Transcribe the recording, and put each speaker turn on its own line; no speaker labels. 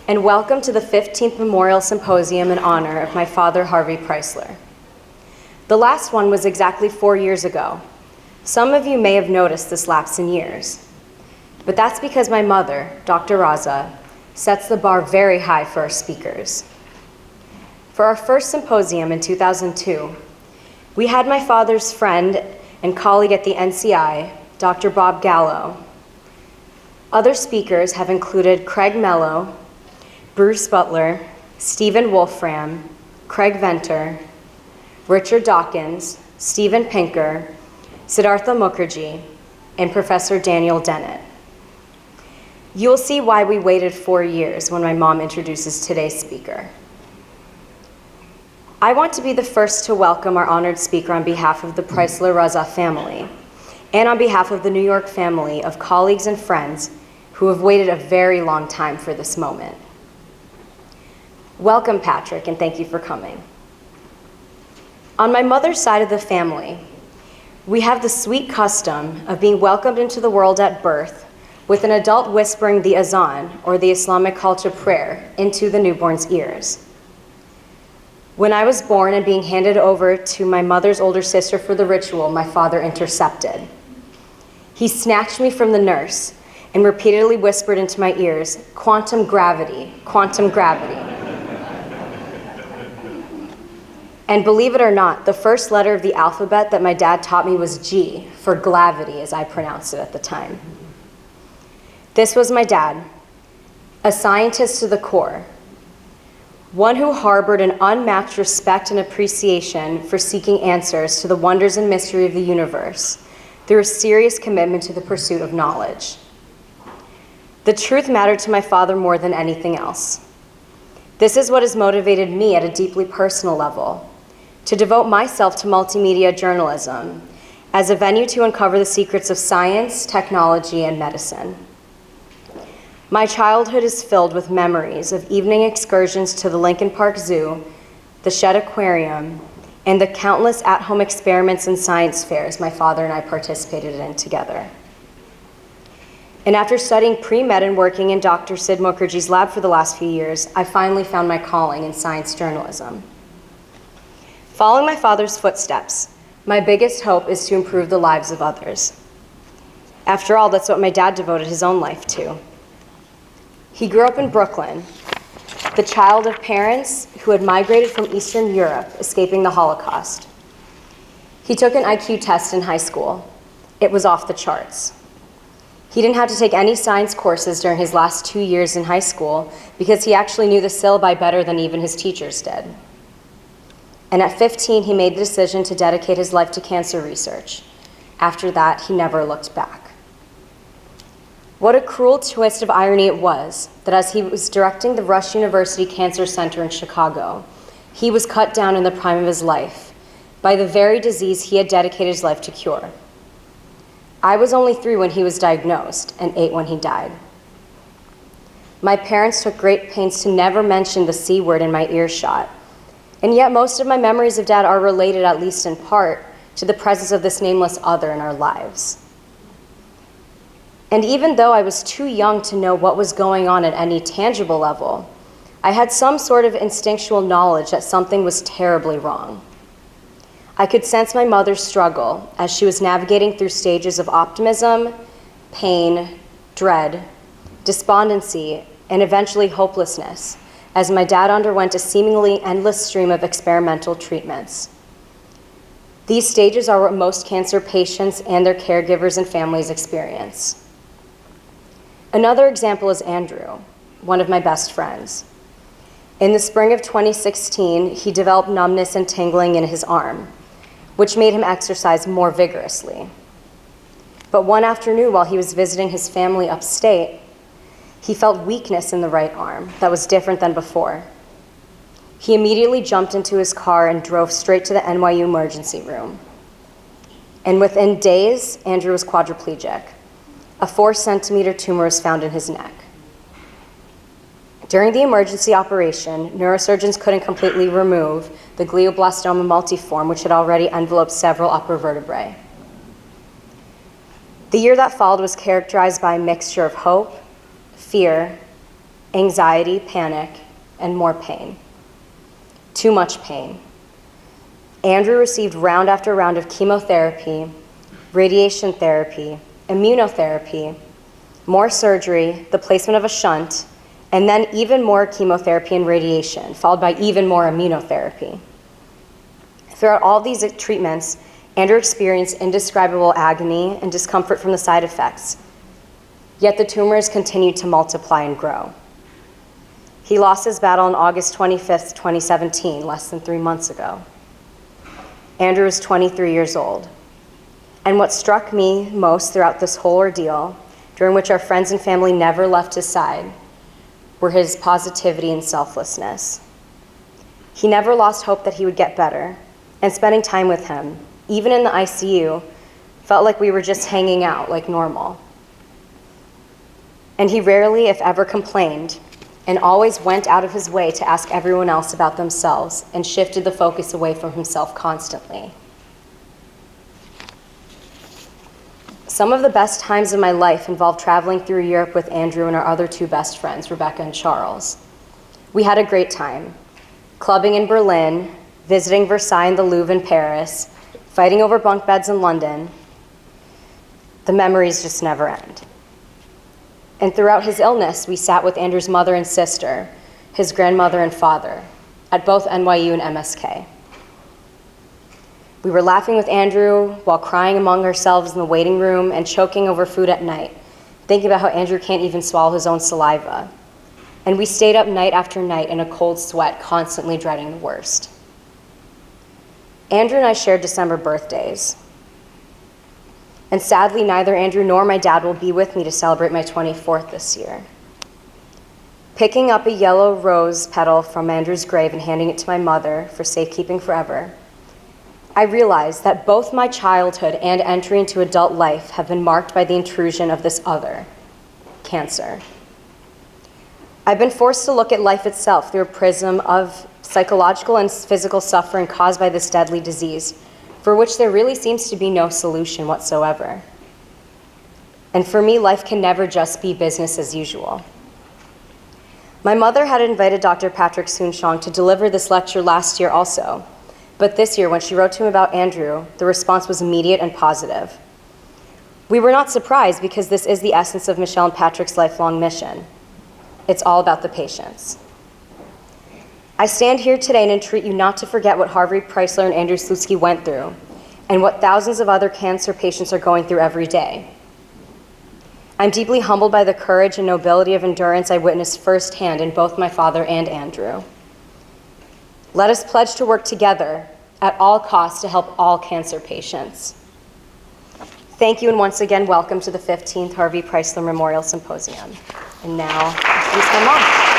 and welcome to the 15th Memorial Symposium in honor of my father, Harvey Preisler. The last one was exactly 4 years ago. Some of you may have noticed this lapse in years, but that's because my mother, Dr. Raza, sets the bar very high for our speakers. For our first symposium in 2002, we had my father's friend and colleague at the NCI, Dr. Bob Gallo. Other speakers have included Craig Mello, Bruce Butler, Stephen Wolfram, Craig Venter, Richard Dawkins, Steven Pinker, Siddhartha Mukherjee, and Professor Daniel Dennett. You will see why we waited 4 years when my mom introduces today's speaker. I want to be the first to welcome our honored speaker on behalf of the Preisler Raza family and on behalf of the New York family of colleagues and friends who have waited a very long time for this moment. Welcome, Patrick, and thank you for coming. On my mother's side of the family, we have the sweet custom of being welcomed into the world at birth with an adult whispering the azan, or the Islamic call to prayer, into the newborn's ears. When I was born and being handed over to my mother's older sister for the ritual, my father intercepted. He snatched me from the nurse and repeatedly whispered into my ears, "Quantum gravity, quantum gravity." And believe it or not, the first letter of the alphabet that my dad taught me was G, for glavity, as I pronounced it at the time. This was my dad, a scientist to the core, one who harbored an unmatched respect and appreciation for seeking answers to the wonders and mystery of the universe through a serious commitment to the pursuit of knowledge. The truth mattered to my father more than anything else. This is what has motivated me at a deeply personal level to devote myself to multimedia journalism as a venue to uncover the secrets of science, technology, and medicine. My childhood is filled with memories of evening excursions to the Lincoln Park Zoo, the Shedd Aquarium, and the countless at-home experiments and science fairs my father and I participated in together. And after studying pre-med and working in Dr. Sid Mukherjee's lab for the last few years, I finally found my calling in science journalism. Following my father's footsteps, my biggest hope is to improve the lives of others. After all, that's what my dad devoted his own life to. He grew up in Brooklyn, the child of parents who had migrated from Eastern Europe, escaping the Holocaust. He took an IQ test in high school. It was off the charts. He didn't have to take any science courses during his last 2 years in high school because he actually knew the syllabi better than even his teachers did. And at 15, he made the decision to dedicate his life to cancer research. After that, he never looked back. What a cruel twist of irony it was that as he was directing the Rush University Cancer Center in Chicago, he was cut down in the prime of his life by the very disease he had dedicated his life to cure. I was only 3 when he was diagnosed and 8 when he died. My parents took great pains to never mention the C word in my earshot, and yet most of my memories of Dad are related, at least in part, to the presence of this nameless other in our lives. And even though I was too young to know what was going on at any tangible level, I had some sort of instinctual knowledge that something was terribly wrong. I could sense my mother's struggle as she was navigating through stages of optimism, pain, dread, despondency, and eventually hopelessness as my dad underwent a seemingly endless stream of experimental treatments. These stages are what most cancer patients and their caregivers and families experience. Another example is Andrew, one of my best friends. In the spring of 2016, he developed numbness and tingling in his arm, which made him exercise more vigorously. But one afternoon while he was visiting his family upstate, he felt weakness in the right arm that was different than before. He immediately jumped into his car and drove straight to the NYU emergency room. And within days, Andrew was quadriplegic. A 4-centimeter tumor was found in his neck. During the emergency operation, neurosurgeons couldn't completely remove the glioblastoma multiforme, which had already enveloped several upper vertebrae. The year that followed was characterized by a mixture of hope, fear, anxiety, panic, and more pain. Too much pain. Andrew received round after round of chemotherapy, radiation therapy, immunotherapy, more surgery, the placement of a shunt, and then even more chemotherapy and radiation, followed by even more immunotherapy. Throughout all these treatments, Andrew experienced indescribable agony and discomfort from the side effects, yet the tumors continued to multiply and grow. He lost his battle on August 25th, 2017, less than 3 months ago. Andrew was 23 years old. And what struck me most throughout this whole ordeal, during which our friends and family never left his side, were his positivity and selflessness. He never lost hope that he would get better, and spending time with him, even in the ICU, felt like we were just hanging out like normal. And he rarely, if ever, complained, and always went out of his way to ask everyone else about themselves and shifted the focus away from himself constantly. Some of the best times of my life involved traveling through Europe with Andrew and our other 2 best friends, Rebecca and Charles. We had a great time, clubbing in Berlin, visiting Versailles and the Louvre in Paris, fighting over bunk beds in London. The memories just never end. And throughout his illness, we sat with Andrew's mother and sister, his grandmother and father, at both NYU and MSK. We were laughing with Andrew while crying among ourselves in the waiting room and choking over food at night, thinking about how Andrew can't even swallow his own saliva. And we stayed up night after night in a cold sweat, constantly dreading the worst. Andrew and I shared December birthdays. And sadly, neither Andrew nor my dad will be with me to celebrate my 24th this year. Picking up a yellow rose petal from Andrew's grave and handing it to my mother for safekeeping forever, I realized that both my childhood and entry into adult life have been marked by the intrusion of this other, cancer. I've been forced to look at life itself through a prism of psychological and physical suffering caused by this deadly disease, for which there really seems to be no solution whatsoever. And for me, life can never just be business as usual. My mother had invited Dr. Patrick Soon-Shong to deliver this lecture last year also, but this year, when she wrote to him about Andrew, the response was immediate and positive. We were not surprised because this is the essence of Michelle and Patrick's lifelong mission. It's all about the patients. I stand here today and entreat you not to forget what Harvey, Preisler, and Andrew Slutsky went through, and what thousands of other cancer patients are going through every day. I'm deeply humbled by the courage and nobility of endurance I witnessed firsthand in both my father and Andrew. Let us pledge to work together at all costs to help all cancer patients. Thank you, and once again, welcome to the 15th Harvey Preisler Memorial Symposium. And now, introduce my mom.